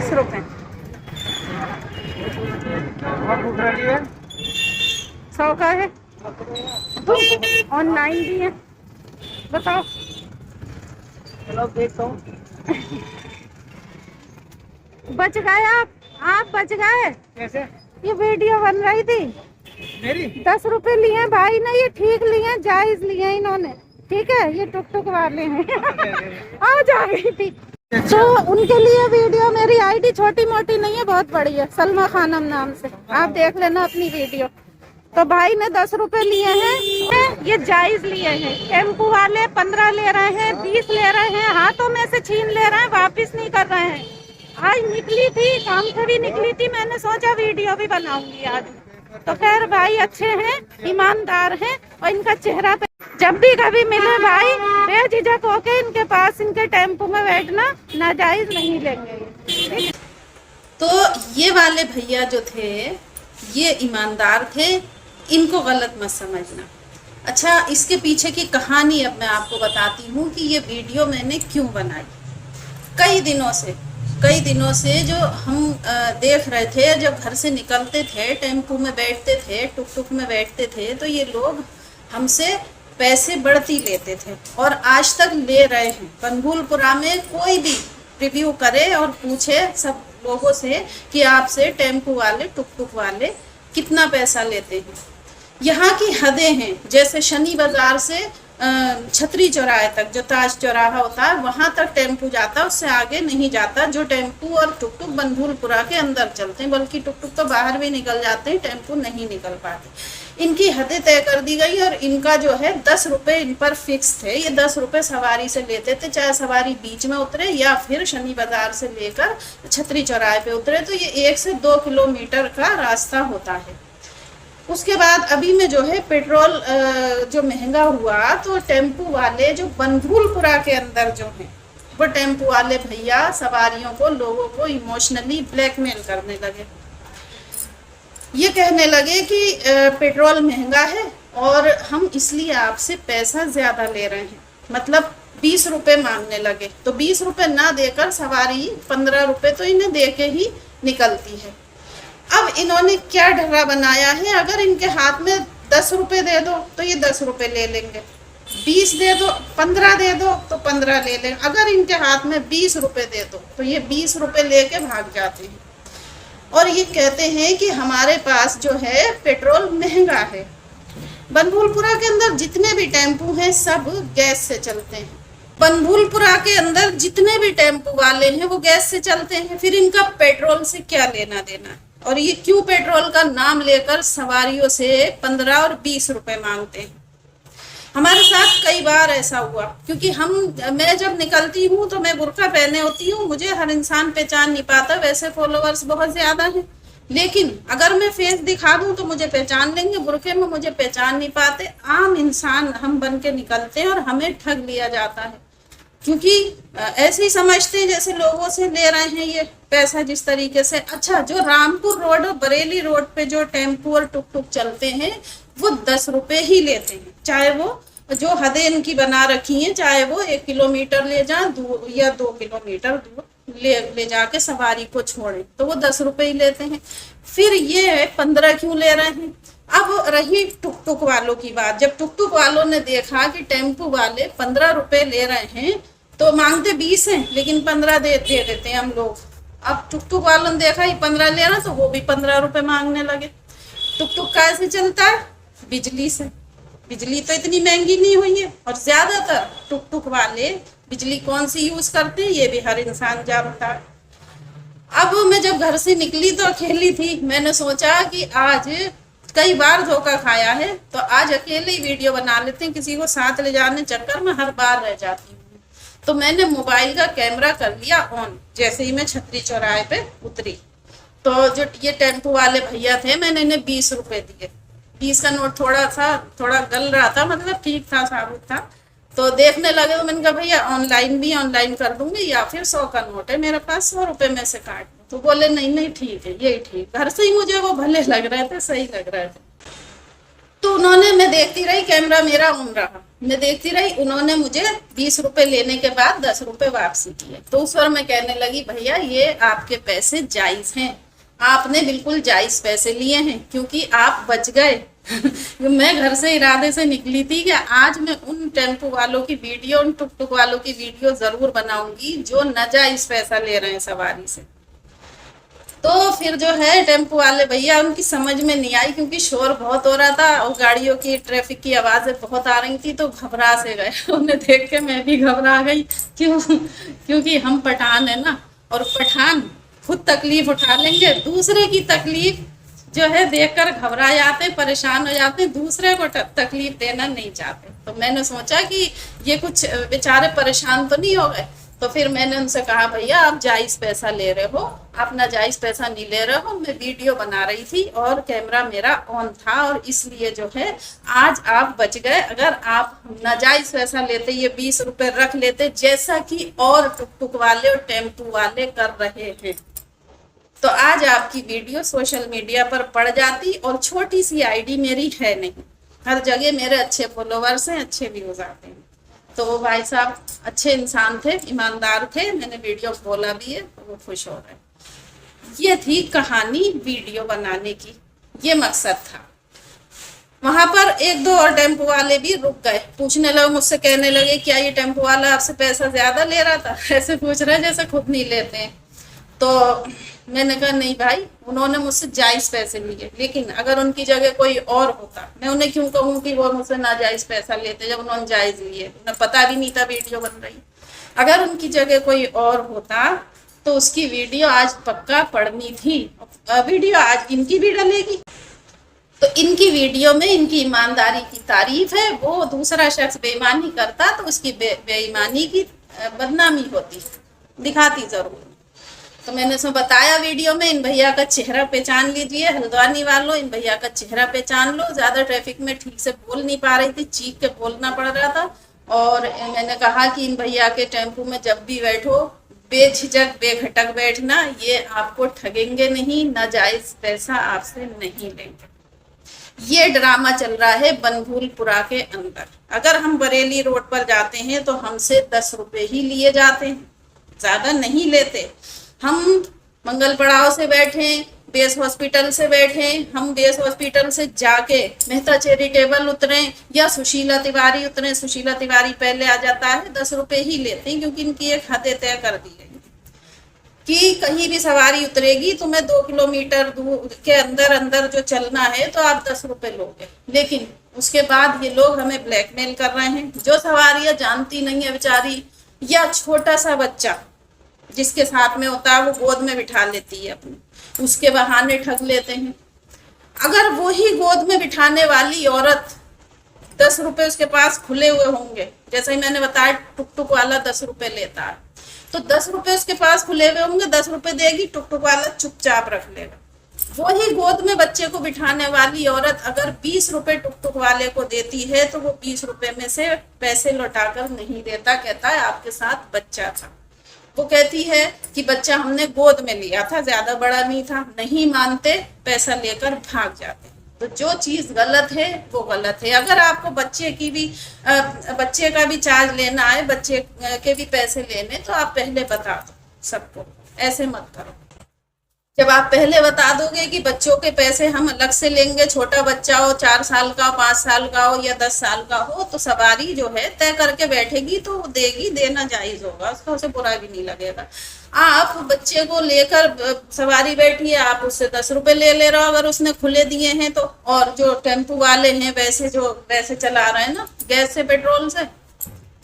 20 रुपए। 100 का है और 9 भी है। बताओ। चलो देखता हूँ। बच गए आप बच गए। कैसे? ये वीडियो बन रही थी मेरी 10 रुपए लिए भाई ने, ये ठीक लिए, जायज लिए इन्होंने। ठीक है, ये टुक टुक वाले हैं। आ जा गई थी तो उनके लिए वीडियो। मेरी आईडी छोटी मोटी नहीं है, बहुत बड़ी है, सलमा खानम नाम से, आप देख लेना अपनी वीडियो। तो भाई ने 10 रुपए लिए हैं, ये जायज लिए हैं। टेम्पू वाले 15 ले रहे हैं, 20 ले रहे हैं, हाथों में से छीन ले रहे हैं, वापिस नहीं कर रहे हैं। आज निकली थी, काम से भी निकली थी, मैंने सोचा वीडियो भी बनाऊंगी आज। तो खैर भाई अच्छे हैं, ईमानदार हैं, और इनका चेहरा पे जब भी कभी मिले भाई बेझिझक होके इनके पास, इनके टेम्पू में बैठना, नाजायज नहीं लेंगे। तो ये वाले भैया जो थे ये ईमानदार थे, इनको गलत मत समझना। अच्छा, इसके पीछे की कहानी अब मैं आपको बताती हूँ कि ये वीडियो मैंने क्यों बनाई। कई दिनों से जो हम देख रहे थे, जब घर से निकलते थे, टेम्पू में बैठते थे, टुक टुक में बैठते थे, तो ये लोग हमसे पैसे बढ़ती लेते थे और आज तक ले रहे हैं। बनभूलपुरा में कोई भी रिव्यू करे और पूछे सब लोगों से कि आपसे टेम्पू वाले, टुक टुक वाले कितना पैसा लेते हैं। यहाँ की हदें हैं, जैसे शनि बाजार से छतरी चौराहे तक, जो ताज चौराहा होता है, वहाँ तक टेम्पू जाता है, उससे आगे नहीं जाता। जो टेम्पू और टुक टुक बनभूलपुरा के अंदर चलते हैं, बल्कि टुक टुक तो बाहर भी निकल जाते हैं, टेम्पू नहीं निकल पाते। इनकी हदें तय कर दी गई और इनका जो है 10 रुपये इन पर फिक्स थे। ये 10 रुपये सवारी से लेते थे, चाहे सवारी बीच में उतरे या फिर शनि बाजार से लेकर छतरी चौराहे पे उतरे। तो ये 1 से 2 किलोमीटर का रास्ता होता है। उसके बाद अभी में जो है पेट्रोल जो महंगा हुआ, तो टेम्पू वाले जो बनभूलपुरा के अंदर जो हैं, वो टेम्पू वाले भैया सवारियों को, लोगों को इमोशनली ब्लैकमेल करने लगे। ये कहने लगे कि पेट्रोल महंगा है और हम इसलिए आपसे पैसा ज़्यादा ले रहे हैं, मतलब 20 रुपये मांगने लगे। तो 20 रुपये ना देकर सवारी 15 रुपये तो इन्हें दे के ही निकलती है। अब इन्होंने क्या डरा बनाया है, अगर इनके हाथ में 10 रुपये दे दो तो ये 10 रुपये ले लेंगे, 20 दे दो, 15 दे दो तो 15 ले लेंगे। अगर इनके हाथ में 20 रुपये दे दो तो ये 20 रुपये लेके भाग जाते हैं और ये कहते हैं कि हमारे पास जो है पेट्रोल महंगा है। बनभूलपुरा के अंदर जितने भी टेम्पू हैं सब गैस से चलते हैं। बनभूलपुरा के अंदर जितने भी टेम्पू वाले हैं वो गैस से चलते हैं, फिर इनका पेट्रोल से क्या लेना देना। और ये क्यों पेट्रोल का नाम लेकर सवारियों से 15 और 20 रुपए मांगते हैं। हमारे साथ कई बार ऐसा हुआ, क्योंकि मैं जब निकलती हूँ तो मैं बुर्का पहने होती हूँ, मुझे हर इंसान पहचान नहीं पाता। वैसे फॉलोअर्स बहुत ज्यादा हैं, लेकिन अगर मैं फेस दिखा दूं तो मुझे पहचान लेंगे, बुर्के में मुझे पहचान नहीं पाते। आम इंसान हम बन के निकलते हैं और हमें ठग लिया जाता है, क्योंकि ऐसे ही समझते हैं जैसे लोगों से ले रहे हैं ये पैसा जिस तरीके से। अच्छा, जो रामपुर रोड और बरेली रोड पे जो टेम्पू और टुक टुक चलते हैं वो 10 रुपये ही लेते हैं, चाहे वो जो हदें इनकी बना रखी हैं, चाहे वो 1 किलोमीटर ले जाए दूर या 2 किलोमीटर दूर ले जाके सवारी को छोड़े, तो वो 10 रुपये ही लेते हैं। फिर ये 15 क्यों ले रहे हैं। अब रही टुक टुक वालों की बात, जब टुक टुक वालों ने देखा कि टेम्पू वाले 15 रुपये ले रहे हैं, तो मांगते 20 हैं लेकिन 15 दे देते हैं हम लोग। अब टुक टुक वालों ने देखा ये 15 ले रहा, तो वो भी 15 रुपये मांगने लगे। टुक टुक कैसे चलता है? बिजली से। बिजली तो इतनी महंगी नहीं हुई है, और ज्यादातर टुक टुक वाले बिजली कौन सी यूज करते हैं ये भी हर इंसान जानता है। अब मैं जब घर से निकली तो अकेली थी, मैंने सोचा कि आज कई बार धोखा खाया है तो आज अकेले ही वीडियो बना लेते हैं, किसी को साथ ले जाने चक्कर में हर बार रह जाती हूँ। तो मैंने मोबाइल का कैमरा कर लिया ऑन, जैसे ही मैं छतरी चौराहे पे उतरी। तो जो ये टेम्पू वाले भैया थे, मैंने इन्हें 20 रुपये दिए। 20 का नोट थोड़ा गल रहा था, मतलब ठीक था, साबुत था। तो देखने लगे तो मैंने कहा भैया ऑनलाइन कर दूंगी, या फिर 100 का नोट है मेरे पास, 100 रुपये में से काट दूं। तो बोले नहीं ठीक है, यही ठीक। घर से ही मुझे वो भले लग रहे थे, सही लग रहे थे। तो उन्होंने, मैं देखती रही, कैमरा मेरा ऑन रहा, मैं देखती रही, उन्होंने मुझे 20 रुपए लेने के बाद 10 रुपए वापसी किए। तो उस पर मैं कहने लगी भैया ये आपके पैसे जायज हैं, आपने बिल्कुल जायज पैसे लिए हैं क्योंकि आप बच गए। मैं घर से इरादे से निकली थी कि आज मैं उन टेम्पो वालों की वीडियो, उन टुक टुक वालों की वीडियो जरूर बनाऊंगी जो नाजायज पैसा ले रहे हैं सवारी से। तो फिर जो है टेम्पो वाले भैया, उनकी समझ में नहीं आई क्योंकि शोर बहुत हो रहा था और गाड़ियों की, ट्रैफिक की आवाजें बहुत आ रही थी, तो घबरा से गए। उन्हें देख के मैं भी घबरा गई, क्योंकि हम पठान है ना, और पठान खुद तकलीफ उठा लेंगे, दूसरे की तकलीफ जो है देखकर घबरा जाते, परेशान हो जाते, दूसरे को तकलीफ देना नहीं चाहते। तो मैंने सोचा कि ये कुछ बेचारे परेशान तो नहीं हो गए। तो फिर मैंने उनसे कहा भैया आप जायज पैसा ले रहे हो, आप नाजायज पैसा नहीं ले रहे हो, मैं वीडियो बना रही थी और कैमरा मेरा ऑन था और इसलिए जो है आज आप बच गए। अगर आप नाजायज पैसा लेते, ये 20 रुपए रख लेते जैसा कि और टुक टुक वाले और टेम्पू वाले कर रहे हैं, तो आज आपकी वीडियो सोशल मीडिया पर पड़ जाती। और छोटी सी आईडी मेरी है नहीं, हर जगह मेरे अच्छे फॉलोवर्स हैं, अच्छे व्यूज आते हैं। तो वो भाई साहब अच्छे इंसान थे, ईमानदार थे, मैंने वीडियो बोला भी है तो वो खुश हो रहे। ये थी कहानी वीडियो बनाने की, ये मकसद था। वहां पर एक दो और टेम्पो वाले भी रुक गए, पूछने लगे मुझसे, कहने लगे क्या ये टेम्पो वाला आपसे पैसा ज्यादा ले रहा था? ऐसे पूछ रहे जैसे खुद नहीं लेते हैं। तो मैंने कहा नहीं भाई, उन्होंने मुझसे जायज पैसे लिए, लेकिन अगर उनकी जगह कोई और होता, मैं उन्हें क्यों कहूँ कि वो मुझसे नाजायज पैसा लेते जब उन्होंने जायज लिए, उन्हें पता भी नहीं था वीडियो बन रही। अगर उनकी जगह कोई और होता तो उसकी वीडियो आज पक्का पड़नी थी, वीडियो आज इनकी भी डलेगी। तो इनकी वीडियो में इनकी ईमानदारी की तारीफ है, वो दूसरा शख्स बेईमानी करता तो उसकी बेईमानी की बदनामी होती, दिखाती जरूर। तो मैंने उसमें बताया वीडियो में, इन भैया का चेहरा पहचान लीजिए, हल्द्वानी वालों, इन भैया का चेहरा पहचान लो। ज्यादा ट्रैफिक में ठीक से बोल नहीं पा रही थी, चीख के बोलना पड़ रहा था। और मैंने कहा कि इन भैया के टेम्पो में जब भी बैठो बेझिझक बेघटक बैठना, ये आपको ठगेंगे नहीं, नाजायज पैसा आपसे नहीं लेंगे। ये ड्रामा चल रहा है बनभूलपुरा के अंदर। अगर हम बरेली रोड पर जाते हैं तो हमसे 10 रुपए ही लिए जाते हैं, ज्यादा नहीं लेते। हम मंगल पड़ाव से बैठे, बेस हॉस्पिटल से बैठे, हम बेस हॉस्पिटल से जाके मेहता चैरिटेबल उतरे या सुशीला तिवारी उतरे, सुशीला तिवारी पहले आ जाता है, 10 रुपए ही लेते हैं क्योंकि इनकी एक हदें तय कर दी गई कि कहीं भी सवारी उतरेगी तुम्हें 2 किलोमीटर दूर के अंदर अंदर जो चलना है तो आप 10 रुपए लोगे। लेकिन उसके बाद ये लोग हमें ब्लैकमेल कर रहे हैं। जो सवारियां जानती नहीं है बेचारी, या छोटा सा बच्चा जिसके साथ में होता है वो गोद में बिठा लेती है अपनी, उसके बहाने ठग लेते हैं। अगर वो ही गोद में बिठाने वाली औरत 10 रुपए उसके पास खुले हुए होंगे, जैसे ही मैंने बताया टुक टुक वाला 10 रुपए लेता है, तो 10 रुपए उसके पास खुले हुए होंगे, 10 रुपए देगी, टुक टुक वाला चुपचाप रख लेगा। वही गोद में बच्चे को बिठाने वाली औरत अगर 20 रुपए टुक टुक वाले को देती है तो वो 20 रुपए में से पैसे लौटाकर नहीं देता, कहता है आपके साथ बच्चा था। वो कहती है कि बच्चा हमने गोद में लिया था, ज्यादा बड़ा नहीं था। नहीं मानते, पैसा लेकर भाग जाते। तो जो चीज गलत है वो गलत है। अगर आपको बच्चे का भी चार्ज लेना है, बच्चे के भी पैसे लेने, तो आप पहले बता दो सबको, ऐसे मत करो। जब आप पहले बता दोगे कि बच्चों के पैसे हम अलग से लेंगे, छोटा बच्चा हो, 4 साल का हो, 5 साल का हो या 10 साल का हो, तो सवारी जो है तय करके बैठेगी तो वो देगी, देना जायज होगा, उसका उसे बुरा भी नहीं लगेगा। आप बच्चे को लेकर सवारी बैठी है, आप उससे 10 रुपए ले रहे हो अगर उसने खुले दिए हैं तो। और जो टेम्पू वाले हैं वैसे चला रहे हैं ना, गैस से,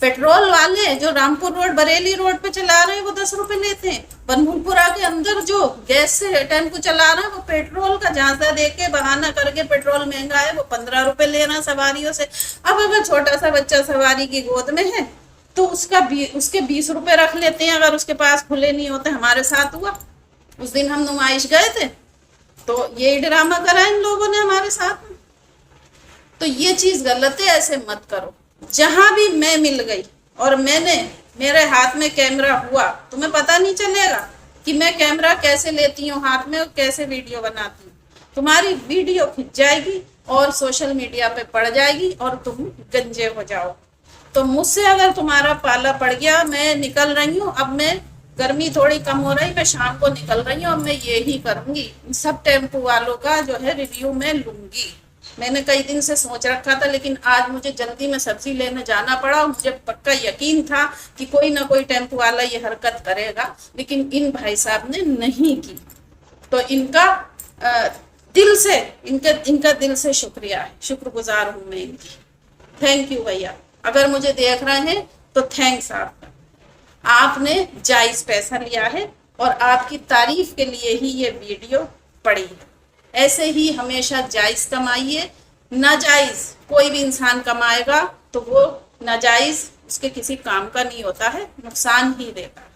पेट्रोल वाले जो रामपुर रोड बरेली रोड पे चला रहे हैं वो 10 रुपए लेते हैं। बनभूलपुरा के अंदर जो गैस से टेम्पू चला रहे हैं वो पेट्रोल का झांसा देके बहाना करके पेट्रोल महंगा है वो 15 रुपए ले रहा है सवारियों से। अब अगर छोटा सा बच्चा सवारी की गोद में है तो उसके 20 रुपए रख लेते हैं अगर उसके पास खुले नहीं होते। हमारे साथ हुआ, उस दिन हम नुमाइश गए थे तो यही ड्रामा करा इन लोगों ने हमारे साथ में। तो ये चीज गलत है, ऐसे मत करो। जहां भी मैं मिल गई और मेरे हाथ में कैमरा हुआ, तुम्हें पता नहीं चलेगा कि मैं कैमरा कैसे लेती हूँ हाथ में और कैसे वीडियो बनाती हूँ। तुम्हारी वीडियो खिंच जाएगी और सोशल मीडिया पे पड़ जाएगी और तुम गंजे हो जाओ। तो मुझसे अगर तुम्हारा पाला पड़ गया, मैं निकल रही हूँ, अब मैं गर्मी थोड़ी कम हो रही, मैं शाम को निकल रही हूँ, अब मैं ये ही करूंगी, सब टेम्पो वालों का जो है रिव्यू मैं लूंगी। मैंने कई दिन से सोच रखा था, लेकिन आज मुझे जल्दी में सब्जी लेने जाना पड़ा। मुझे पक्का यकीन था कि कोई ना कोई टेम्पो वाला ये हरकत करेगा, लेकिन इन भाई साहब ने नहीं की। तो इनका दिल से इनका दिल से शुक्रिया है, शुक्रगुजार हूँ मैं इनकी। थैंक यू भैया, अगर मुझे देख रहे हैं तो थैंक्स आपका, आपने जायज पैसा लिया है और आपकी तारीफ के लिए ही ये वीडियो पड़ी है। ऐसे ही हमेशा जायज कमाइए, नाजायज कोई भी इंसान कमाएगा तो वो नाजायज उसके किसी काम का नहीं होता है, नुकसान ही देता है।